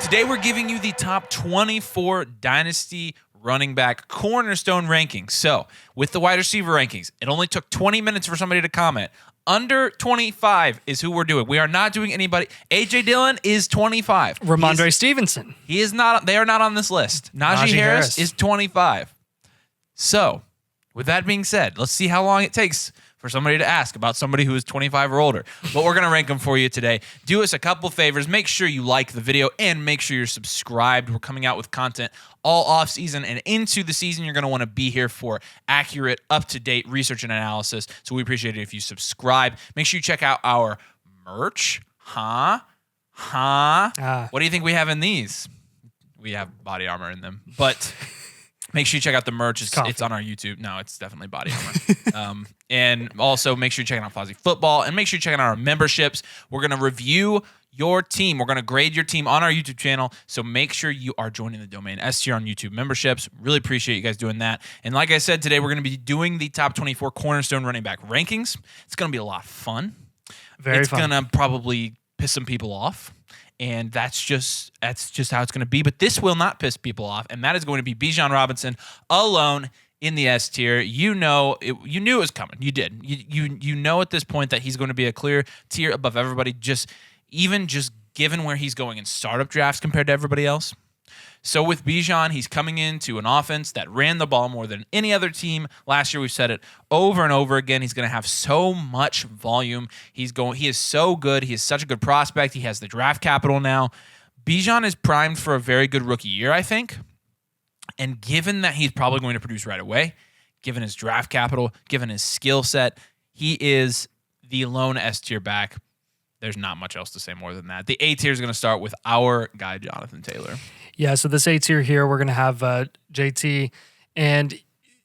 Today we're giving you the top 24 Dynasty running back Cornerstone rankings. So with the wide receiver rankings, it only took 20 minutes for somebody to comment. Under 25 is who we're doing. We are not doing anybody. A.J. Dillon is 25. Ramondre Stevenson. He is not. They are not on this list. Najee Harris is 25. So with that being said, let's see how long it takes for somebody to ask about somebody who is 25 or older. But we're going to rank them for you today. Do us a couple favors. Make sure you like the video and make sure you're subscribed. We're coming out with content all off season and into the season. You're going to want to be here for accurate, up-to-date research and analysis. So we appreciate it if you subscribe. Make sure you check out our merch. What do you think we have in these? We have body armor in them. But make sure you check out the merch. It's on our YouTube. No, it's definitely body armor. And also make sure you check out Fozzy Football and make sure you check out our memberships. We're going to review your team. We're going to grade your team on our YouTube channel. So make sure you are joining the Domain S tier on YouTube memberships. Really appreciate you guys doing that. And like I said, today we're going to be doing the top 24 Cornerstone running back rankings. It's going to be a lot of fun. It's going to probably piss some people off. And that's just how it's going to be. But this will not piss people off, and that is going to be Bijan Robinson alone in the S tier. You knew it was coming. You did. You know at this point that he's going to be a clear tier above everybody. Just given where he's going in startup drafts compared to everybody else. So with Bijan, he's coming into an offense that ran the ball more than any other team. Last year, we've said it over and over again. He's going to have so much volume. He is so good. He is such a good prospect. He has the draft capital now. Bijan is primed for a very good rookie year, I think. And given that he's probably going to produce right away, given his draft capital, given his skill set, he is the lone S tier back. There's not much else to say more than that. The A tier is going to start with our guy, Jonathan Taylor. Yeah, so this A tier here, we're going to have JT, and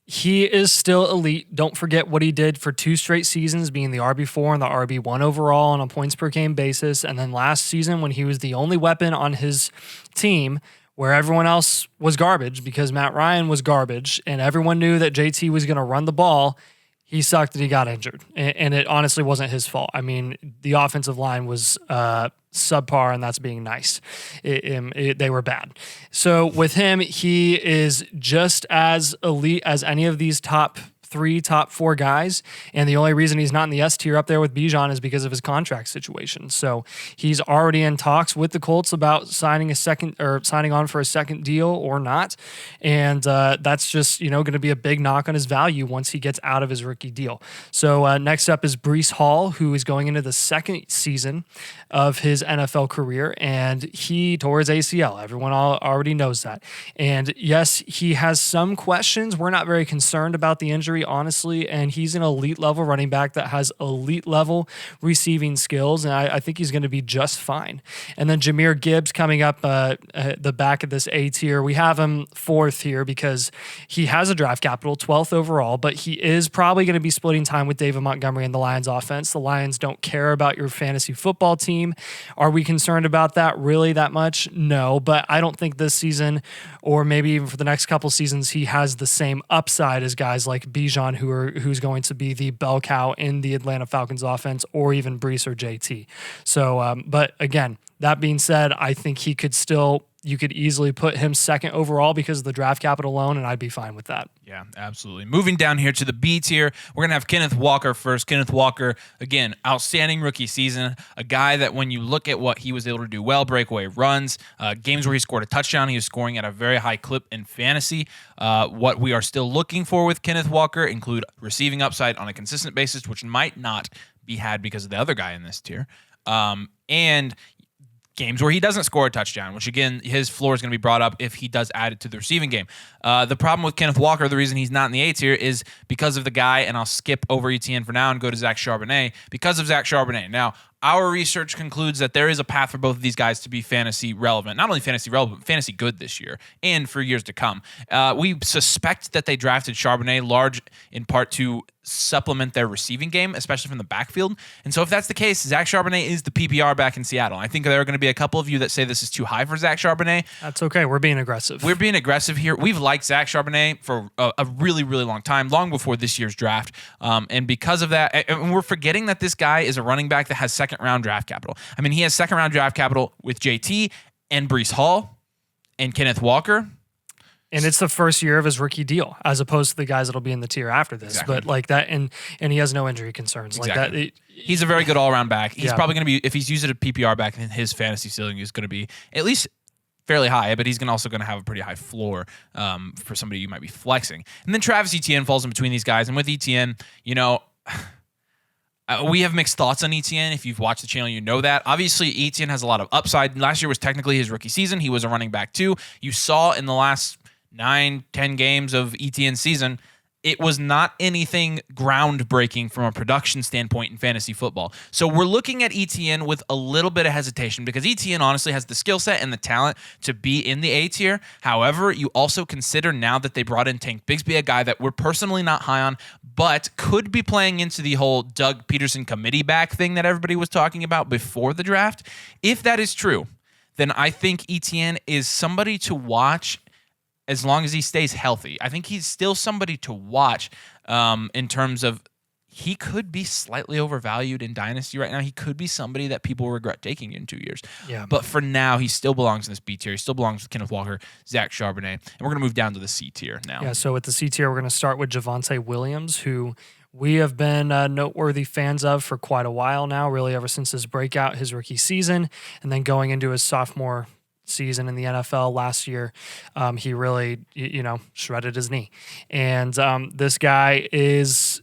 he is still elite. Don't forget what he did for 2 straight seasons, being the RB4 and the RB1 overall on a points per game basis. And then last season when he was the only weapon on his team where everyone else was garbage because Matt Ryan was garbage and everyone knew that JT was going to run the ball, he sucked that he got injured, and it honestly wasn't his fault. I mean, the offensive line was subpar, and that's being nice. They were bad. So with him, he is just as elite as any of these top 4 guys, and the only reason he's not in the S tier up there with Bijan is because of his contract situation. So he's already in talks with the Colts about signing on for a second deal or not, and that's just going to be a big knock on his value once he gets out of his rookie deal. So next up is Breece Hall, who is going into the second season of his NFL career, and he tore his ACL. Everyone already knows that. And yes, he has some questions. We're not very concerned about the injury, honestly, and he's an elite level running back that has elite level receiving skills, and I think he's going to be just fine. And then Jahmyr Gibbs coming up the back of this A tier. We have him 4th here because he has a draft capital, 12th overall, but he is probably going to be splitting time with David Montgomery in the Lions offense. The Lions don't care about your fantasy football team. Are we concerned about that really that much? No, but I don't think this season or maybe even for the next couple seasons he has the same upside as guys like Bijan who's going to be the bell cow in the Atlanta Falcons offense, or even Breece or JT. So, but again, that being said, I think you could easily put him 2nd overall because of the draft capital alone, and I'd be fine with that. Yeah, absolutely. Moving down here to the B tier, we're going to have Kenneth Walker first. Kenneth Walker, again, outstanding rookie season. A guy that when you look at what he was able to do well, breakaway runs, games where he scored a touchdown, he was scoring at a very high clip in fantasy. What we are still looking for with Kenneth Walker include receiving upside on a consistent basis, which might not be had because of the other guy in this tier. And games where he doesn't score a touchdown, which again, his floor is going to be brought up if he does add it to the receiving game. The problem with Kenneth Walker, the reason he's not in the A tier is because of the guy, and I'll skip over ETN for now and go to Zach Charbonnet, because of Zach Charbonnet. Now, our research concludes that there is a path for both of these guys to be fantasy relevant. Not only fantasy relevant, but fantasy good this year and for years to come. We suspect that they drafted Charbonnet large in part to supplement their receiving game, especially from the backfield. And so if that's the case, Zach Charbonnet is the PPR back in Seattle. I think there are going to be a couple of you that say this is too high for Zach Charbonnet. That's okay. We're being aggressive. We're being aggressive here. We've liked Zach Charbonnet for a really, really long time, long before this year's draft. And because of that, and we're forgetting that this guy is a running back that has second-round draft capital. I mean, he has second-round draft capital with JT and Breece Hall and Kenneth Walker. And it's the first year of his rookie deal, as opposed to the guys that'll be in the tier after this. Exactly. But like that, and he has no injury concerns Exactly. like that. He's a very good all-around back. He's Yeah. probably going to be, if he's using a PPR back, then his fantasy ceiling is going to be at least fairly high, but he's also going to have a pretty high floor for somebody you might be flexing. And then Travis Etienne falls in between these guys. And with Etienne, you know, we have mixed thoughts on Etienne. If you've watched the channel, you know that. Obviously, Etienne has a lot of upside. Last year was technically his rookie season. He was a running back too. You saw in the last 9-10 games of Etienne's season, it was not anything groundbreaking from a production standpoint in fantasy football. So we're looking at Etienne with a little bit of hesitation because Etienne honestly has the skill set and the talent to be in the A tier. However, you also consider now that they brought in Tank Bigsby, a guy that we're personally not high on, but could be playing into the whole Doug Peterson committee back thing that everybody was talking about before the draft. If that is true, then I think Etienne is somebody to watch as long as he stays healthy. I think he's still somebody to watch in terms of he could be slightly overvalued in Dynasty right now. He could be somebody that people regret taking in 2 years. Yeah. But for now, he still belongs in this B tier. He still belongs with Kenneth Walker, Zach Charbonnet. And we're going to move down to the C tier now. Yeah, so with the C tier, we're going to start with Javonte Williams, who we have been noteworthy fans of for quite a while now, really ever since his breakout, his rookie season, and then going into his sophomore season in the NFL last year, he really, shredded his knee. And this guy is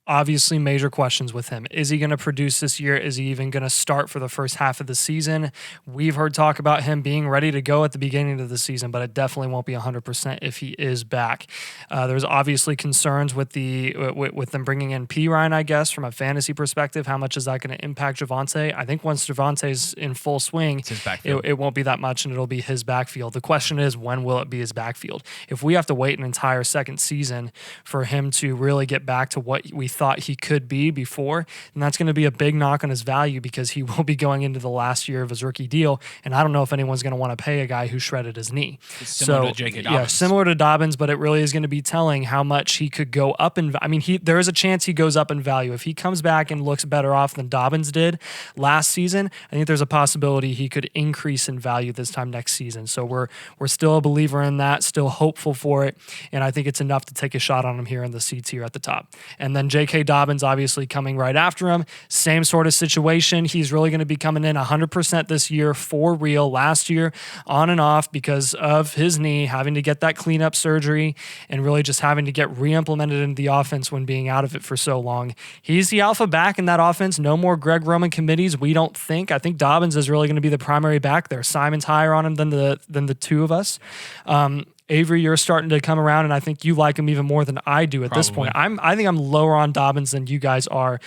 obviously major questions with him. Is he going to produce this year? Is he even going to start for the first half of the season? We've heard talk about him being ready to go at the beginning of the season, but it definitely won't be 100% if he is back. There's obviously concerns with with them bringing in Ryan, I guess, from a fantasy perspective. How much is that going to impact Javonte? I think once Javonte's in full swing, it won't be that much, and it'll be his backfield. The question is, when will it be his backfield? If we have to wait an entire second season for him to really get back to what we thought he could be before, and that's going to be a big knock on his value because he will be going into the last year of his rookie deal, and I don't know if anyone's going to want to pay a guy who shredded his knee. Similar to J.K. Dobbins. Yeah, similar to Dobbins, but it really is going to be telling how much he could go up in. I mean, there is a chance he goes up in value if he comes back and looks better off than Dobbins did last season. I think there's a possibility he could increase in value this time next season. So we're still a believer in that, still hopeful for it, and I think it's enough to take a shot on him here in the C tier at the top. And then J.K. Dobbins obviously coming right after him. Same sort of situation. He's really going to be coming in 100% this year for real. Last year, on and off because of his knee, having to get that cleanup surgery and really just having to get re-implemented into the offense when being out of it for so long. He's the alpha back in that offense. No more Greg Roman committees, we don't think. I think Dobbins is really going to be the primary back there. Simon's higher on him than the two of us. Avery, you're starting to come around, and I think you like him even more than I do at this point. I think I'm lower on Dobbins than you guys are,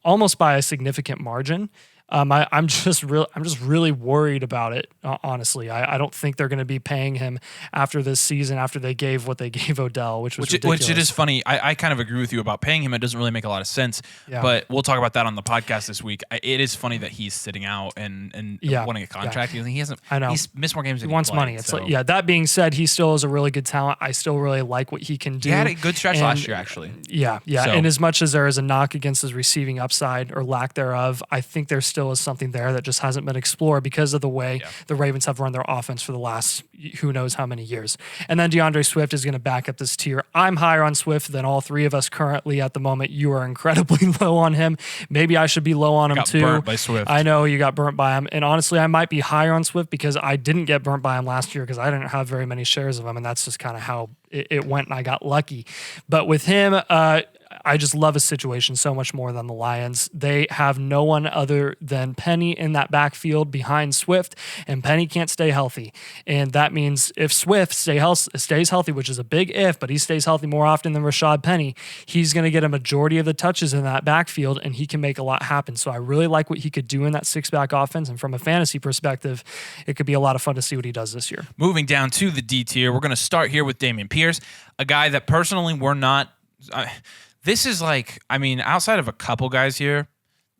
almost by a significant margin. I'm just really worried about it. Honestly, I don't think they're going to be paying him after this season. After they gave what they gave Odell, which ridiculous. Which it is funny. I kind of agree with you about paying him. It doesn't really make a lot of sense. Yeah. But we'll talk about that on the podcast this week. It is funny that he's sitting out and wanting a contract. Yeah. He hasn't. I know he's missed more games. He wants money. It's like, yeah. That being said, he still is a really good talent. I still really like what he can do. He had a good stretch last year, actually. Yeah. So. And as much as there is a knock against his receiving upside or lack thereof, I think there still is something there that just hasn't been explored because of the way the Ravens have run their offense for the last who knows how many years. And then DeAndre Swift is going to back up this tier. I'm higher on Swift than all three of us currently at the moment. You are incredibly low on him. Maybe I should be low on him too. Burnt by Swift. I know you got burnt by him. And honestly, I might be higher on Swift because I didn't get burnt by him last year because I didn't have very many shares of him. And that's just kind of how it went, and I got lucky. But with him, I just love his situation so much more than the Lions. They have no one other than Penny in that backfield behind Swift, and Penny can't stay healthy. And that means if Swift stays healthy, which is a big if, but he stays healthy more often than Rashad Penny, he's going to get a majority of the touches in that backfield, and he can make a lot happen. So I really like what he could do in that six-back offense, and from a fantasy perspective, it could be a lot of fun to see what he does this year. Moving down to the D tier, we're going to start here with Dameon Pierce, a guy that personally we're not... This is like, I mean, outside of a couple guys here,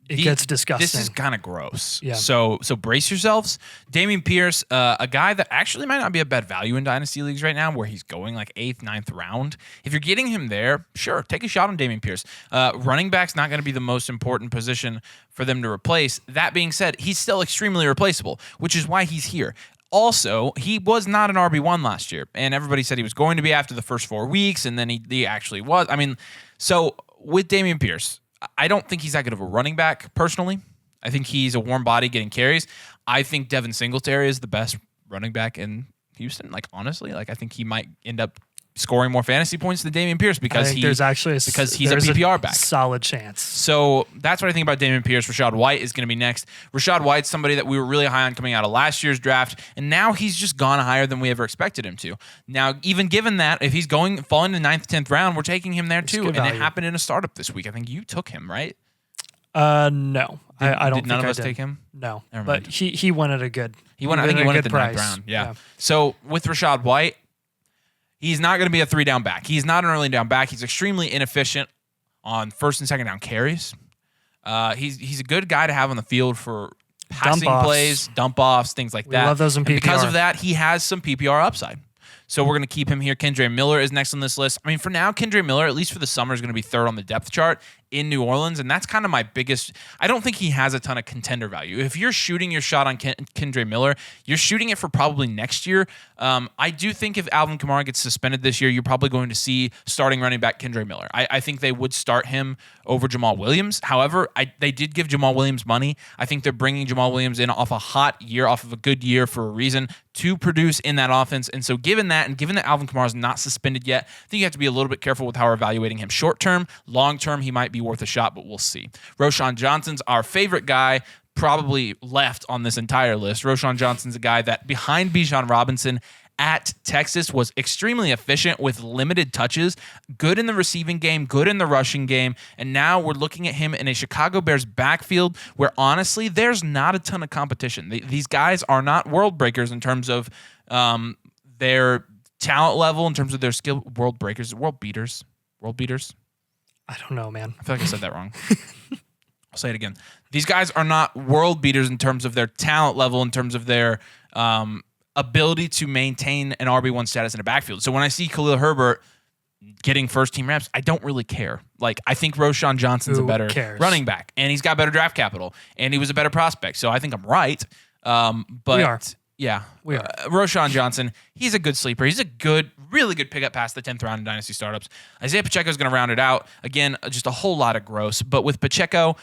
it gets disgusting. This is kind of gross. Yeah. So brace yourselves. Dameon Pierce, a guy that actually might not be a bad value in Dynasty leagues right now, where he's going like 8th, 9th round. If you're getting him there, sure, take a shot on Dameon Pierce. Running back's not going to be the most important position for them to replace. That being said, he's still extremely replaceable, which is why he's here. Also, he was not an RB1 last year, and everybody said he was going to be after the first 4 weeks, and then he actually was. I mean, so with Dameon Pierce, I don't think he's that good of a running back, personally. I think he's a warm body getting carries. I think Devin Singletary is the best running back in Houston. Like, honestly, like I think he might end up scoring more fantasy points than Dameon Pierce because he's a PPR back. Solid chance. So that's what I think about Dameon Pierce. Rashad White is going to be next. Rashad White's somebody that we were really high on coming out of last year's draft, and now he's just gone higher than we ever expected him to. Now, even given that, if he's falling in the 9th, 10th round, we're taking him there too. And it happened in a startup this week. I think you took him, right? No. I don't think none of I us did. take him? No. But he went at a good I think he went at the price. 9th round. Yeah. So with Rashad White, he's not going to be a 3-down back. He's not an early down back. He's extremely inefficient on 1st and 2nd down carries. He's a good guy to have on the field for passing plays, dump offs, things like that. We love those in PPR. And because of that, he has some PPR upside. So we're going to keep him here. Kendre Miller is next on this list. I mean, for now, Kendre Miller, at least for the summer, is going to be 3rd on the depth chart in New Orleans, and that's kind of my biggest. I don't think he has a ton of contender value. If you're shooting your shot on Kendre Miller, you're shooting it for probably next year. I do think if Alvin Kamara gets suspended this year, you're probably going to see starting running back Kendre Miller. I think they would start him over Jamal Williams. However, they did give Jamal Williams money. I think they're bringing Jamal Williams in off a hot year, off of a good year for a reason to produce in that offense. And so given that, and given that Alvin Kamara is not suspended yet, I think you have to be a little bit careful with how we're evaluating him short term. Long term, he might be worth a shot, but we'll see. Roschon Johnson's our favorite guy, probably left on this entire list. Roschon Johnson's a guy that behind Bijan Robinson at Texas was extremely efficient with limited touches, good in the receiving game, good in the rushing game, and now we're looking at him in a Chicago Bears backfield where honestly there's not a ton of competition. These guys are not world breakers in terms of their talent level, in terms of their skill. World beaters. I don't know, man. I feel like I said that wrong. I'll say it again. These guys are not world beaters in terms of their talent level, in terms of their ability to maintain an RB1 status in a backfield. So when I see Khalil Herbert getting first-team reps, I don't really care. Like, I think Roschon Johnson's a better running back, and he's got better draft capital, and he was a better prospect. So I think I'm right. But we are. Yeah. We are. Roschon Johnson, he's a good sleeper. He's a really good pickup past the 10th round in Dynasty startups. Isaiah Pacheco is going to round it out. Again, just a whole lot of gross. But with Pacheco,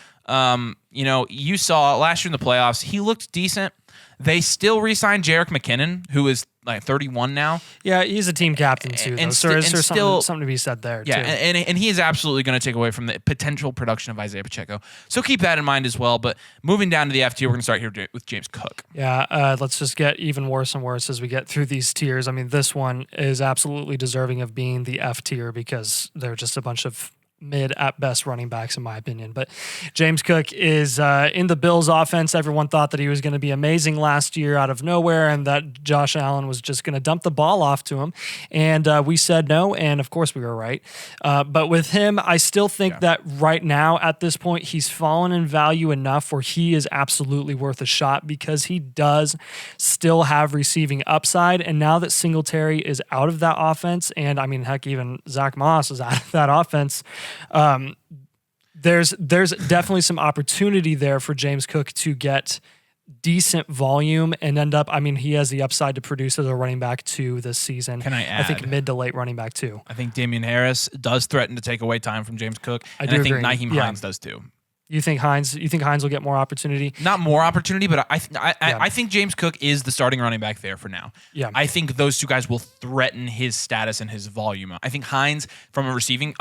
you saw last year in the playoffs, he looked decent. They still re-signed Jerick McKinnon, who is like 31 now. Yeah, he's a team captain too. There's something to be said there. Yeah, too. And he is absolutely going to take away from the potential production of Isaiah Pacheco. So keep that in mind as well. But moving down to the F tier, we're going to start here with James Cook. Yeah, let's just get even worse and worse as we get through these tiers. I mean, this one is absolutely deserving of being the F tier because they're just a bunch of mid at best running backs in my opinion. But James Cook is in the Bills offense. Everyone thought that he was going to be amazing last year out of nowhere and that Josh Allen was just going to dump the ball off to him. And we said no, and of course we were right. But with him, I still think that right now at this point, he's fallen in value enough where he is absolutely worth a shot because he does still have receiving upside. And now that Singletary is out of that offense, and I mean, heck, even Zach Moss is out of that offense, there's definitely some opportunity there for James Cook to get decent volume and end up, I mean, he has the upside to produce as a running back 2 this season. Can I add? I think mid to late running back 2. I think Damian Harris does threaten to take away time from James Cook. I think Nyheim Hines does too. You think Hines will get more opportunity? Not more opportunity, but I think James Cook is the starting running back there for now. Yeah. I think those two guys will threaten his status and his volume. I think Hines from a receiving,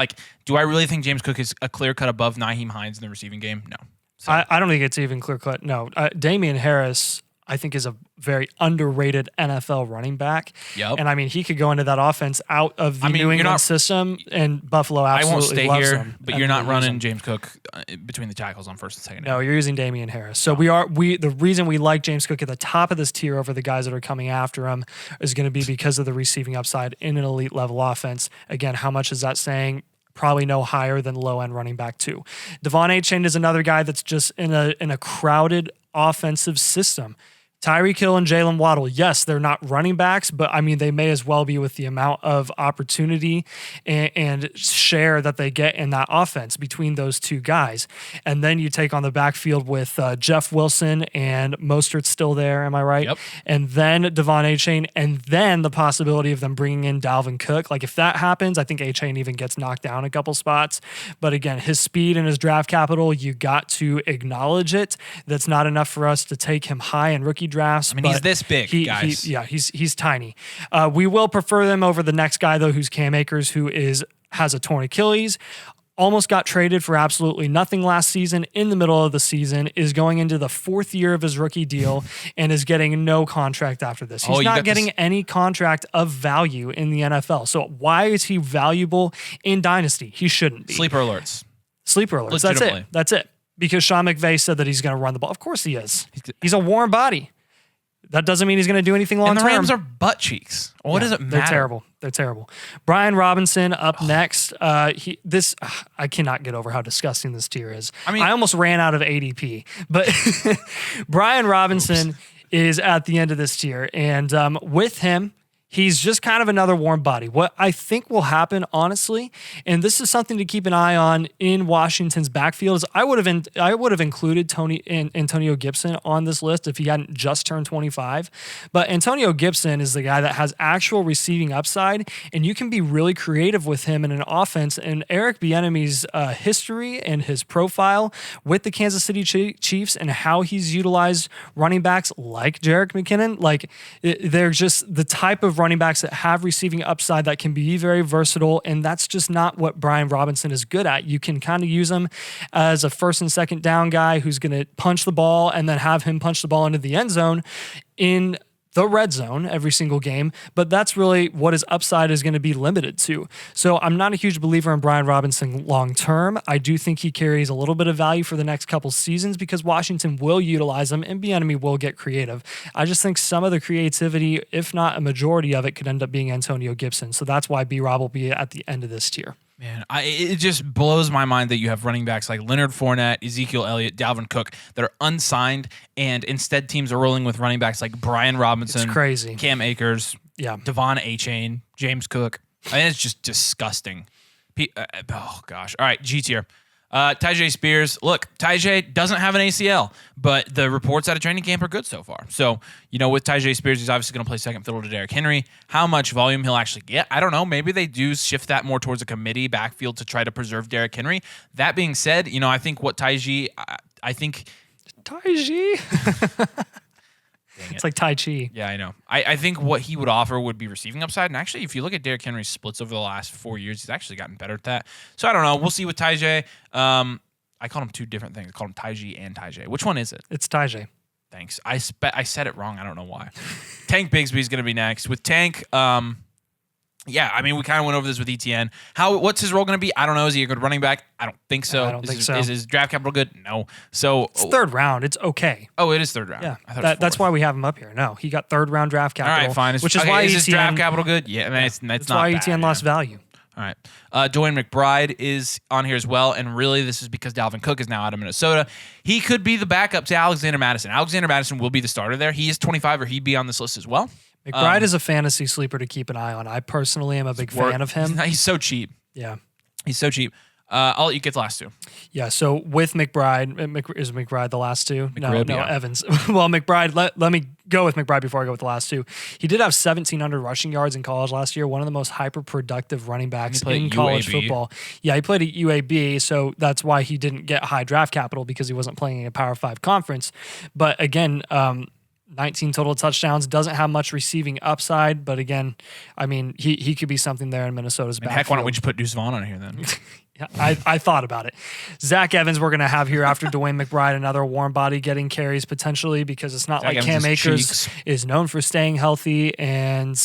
do I really think James Cook is a clear cut above Nyheim Hines in the receiving game? No. So. I don't think it's even clear cut. No. Damian Harris, I think, is a very underrated NFL running back. Yep. And I mean, he could go into that offense out of the New England system, and Buffalo absolutely loves him. I won't stay here, but you're not running James Cook between the tackles on 1st and 2nd. No, you're using Damian Harris. So the reason we like James Cook at the top of this tier over the guys that are coming after him is going to be because of the receiving upside in an elite level offense. Again, how much is that saying? Probably no higher than low-end running back 2. Devon Achane is another guy that's just in a crowded offensive system. Tyreek Hill and Jalen Waddle, yes, they're not running backs, but I mean, they may as well be with the amount of opportunity and share that they get in that offense between those two guys. And then you take on the backfield with Jeff Wilson and Mostert's still there, am I right? Yep. And then Devon Achane, and then the possibility of them bringing in Dalvin Cook. Like if that happens, I think Achane even gets knocked down a couple spots. But again, his speed and his draft capital, you got to acknowledge it. That's not enough for us to take him high in rookie drafts. I mean, he's this big, guys. He's tiny. We will prefer them over the next guy, though, who's Cam Akers, who has a torn Achilles. Almost got traded for absolutely nothing last season, in the middle of the season, is going into the 4th year of his rookie deal and is getting no contract after this. He's not getting any contract of value in the NFL. So why is he valuable in Dynasty? He shouldn't be. Sleeper alerts. That's it. Because Sean McVay said that he's going to run the ball. Of course he is. He's a warm body. That doesn't mean he's going to do anything long term. And the Rams are butt cheeks. What does it matter? They're terrible. Bijan Robinson up next. I cannot get over how disgusting this tier is. I mean, I almost ran out of ADP, but Bijan Robinson is at the end of this tier, and with him, he's just kind of another warm body. What I think will happen, honestly, and this is something to keep an eye on in Washington's backfield, is I would have included Antonio Gibson on this list if he hadn't just turned 25. But Antonio Gibson is the guy that has actual receiving upside, and you can be really creative with him in an offense. And Eric Bieniemy's history and his profile with the Kansas City Chiefs and how he's utilized running backs like Jerick McKinnon, like they're just the type of running backs that have receiving upside that can be very versatile, and that's just not what Bijan Robinson is good at. You can kind of use him as a first and second down guy who's going to punch the ball and then have him punch the ball into the end zone in the red zone every single game, but that's really what his upside is going to be limited to. So I'm not a huge believer in Bijan Robinson long term. I do think he carries a little bit of value for the next couple seasons because Washington will utilize him and Bieniemy will get creative. I just think some of the creativity, if not a majority of it, could end up being Antonio Gibson. So that's why B-Rob will be at the end of this tier. Man, it just blows my mind that you have running backs like Leonard Fournette, Ezekiel Elliott, Dalvin Cook that are unsigned, and instead teams are rolling with running backs like Bijan Robinson, it's crazy. Cam Akers, Devon Achane, James Cook. I mean, it's just disgusting. Oh, gosh. All right, G tier. Tyjae Spears. Look, Tyjae doesn't have an ACL, but the reports out of training camp are good so far. So, with Tyjae Spears, he's obviously going to play second fiddle to Derrick Henry. How much volume he'll actually get, I don't know. Maybe they do shift that more towards a committee backfield to try to preserve Derrick Henry. That being said, I think what Tyjae. It's like Tai Chi. Yeah, I know. I think what he would offer would be receiving upside. And actually, if you look at Derrick Henry's splits over the last 4 years, he's actually gotten better at that. So I don't know. We'll see with Tyjae. I called him two different things. I called him Tyjae and Tyjae. Which one is it? It's Tyjae. Thanks. I said it wrong. I don't know why. Tank Bigsby's going to be next. With Tank, yeah, I mean, we kind of went over this with ETN. What's his role going to be? I don't know. Is he a good running back? I don't think so. I don't think so. Is his draft capital good? No. So it's third round. It's okay. Oh, it is third round. Yeah, that's why we have him up here. No, he got third round draft capital. All right, fine. Which is why is ETN, his draft capital good? Yeah, I mean, it's that's not why bad, ETN lost value. All right. Dwayne McBride is on here as well, and really this is because Dalvin Cook is now out of Minnesota. He could be the backup to Alexander Mattison. Alexander Mattison will be the starter there. He is 25, or he'd be on this list as well. McBride is a fantasy sleeper to keep an eye on. I personally am a big fan of him. He's so cheap. Yeah. He's so cheap. I'll let you get the last two. Yeah, so with McBride, is McBride the last two? McRib, no, Evans. Well, McBride, let me go with McBride before I go with the last two. He did have 1,700 rushing yards in college last year, one of the most hyper-productive running backs in college football. Yeah, he played at UAB, so that's why he didn't get high draft capital because he wasn't playing in a Power 5 conference. But again, 19 total touchdowns, doesn't have much receiving upside, but again, I mean, he could be something there in Minnesota's backfield. Heck, why don't we just put Deuce Vaughn on here then? Yeah, I thought about it. Zach Evans we're going to have here after Dwayne McBride, another warm body getting carries potentially because it's not like Cam Akers is known for staying healthy, and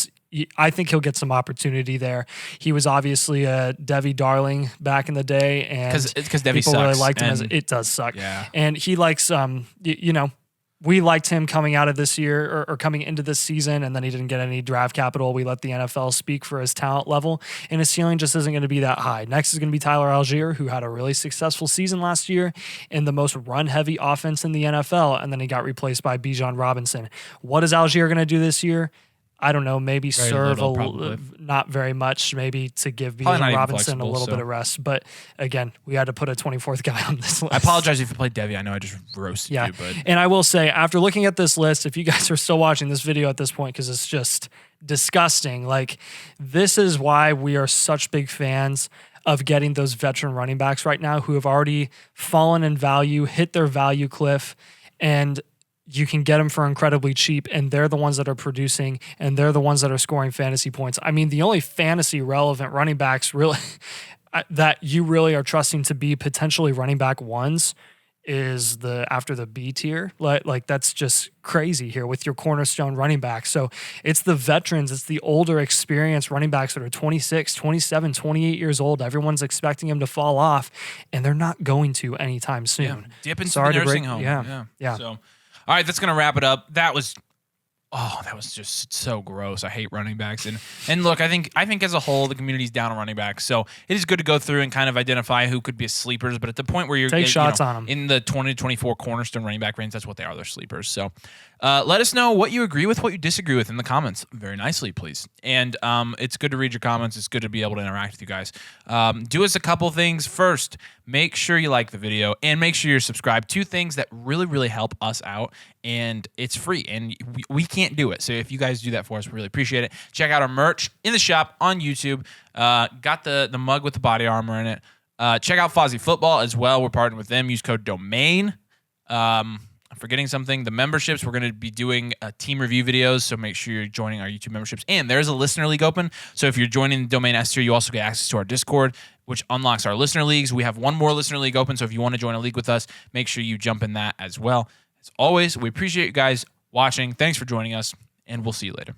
I think he'll get some opportunity there. He was obviously a Devi darling back in the day, and because Devi people sucks, really liked him. It does suck. Yeah. And he likes, we liked him coming out of this year or coming into this season, and then he didn't get any draft capital. We let the NFL speak for his talent level, and his ceiling just isn't going to be that high. Next is going to be Tyler Algier, who had a really successful season last year in the most run-heavy offense in the NFL, and then he got replaced by Bijan Robinson. What is Algier going to do this year? I don't know, maybe Very serve little, not very much, maybe to give Probably not Bijan even Robinson a flexible, little so. bit of rest. But again, we had to put a 24th guy on this list. I apologize if you played Devi. I know I just roasted Yeah. you, but And I will say, after looking at this list, if you guys are still watching this video at this point, because it's just disgusting, like this is why we are such big fans of getting those veteran running backs right now who have already fallen in value, hit their value cliff, and you can get them for incredibly cheap, and they're the ones that are producing, and they're the ones that are scoring fantasy points. I mean, the only fantasy relevant running backs really that you really are trusting to be potentially running back ones is after the B tier. Like that's just crazy here with your cornerstone running back. So it's the veterans, it's the older experienced running backs that are 26, 27, 28 years old. Everyone's expecting them to fall off, and they're not going to anytime soon. yeah, dip into the nursing home. Yeah. So, all right, that's going to wrap it up. That was just so gross. I hate running backs. And look, I think as a whole, the community's down on running backs. So it is good to go through and kind of identify who could be sleepers. But at the point where you're Take shots on them. in the 20 to 24 cornerstone running back range, that's what they are. They're sleepers. So let us know what you agree with, what you disagree with in the comments very nicely, please. And it's good to read your comments. It's good to be able to interact with you guys. Do us a couple things. First, make sure you like the video and make sure you're subscribed. Two things that really, really help us out. And it's free, and we can't do it. So if you guys do that for us, we really appreciate it. Check out our merch in the shop on YouTube. Got the mug with the body armor in it. Check out Fozzy Football as well. We're partnering with them. Use code DOMAIN. I'm forgetting something. The memberships, we're going to be doing team review videos, so make sure you're joining our YouTube memberships. And there's a listener league open, so if you're joining the Domain S tier, you also get access to our Discord, which unlocks our listener leagues. We have one more listener league open, so if you want to join a league with us, make sure you jump in that as well. As always, we appreciate you guys watching. Thanks for joining us, and we'll see you later.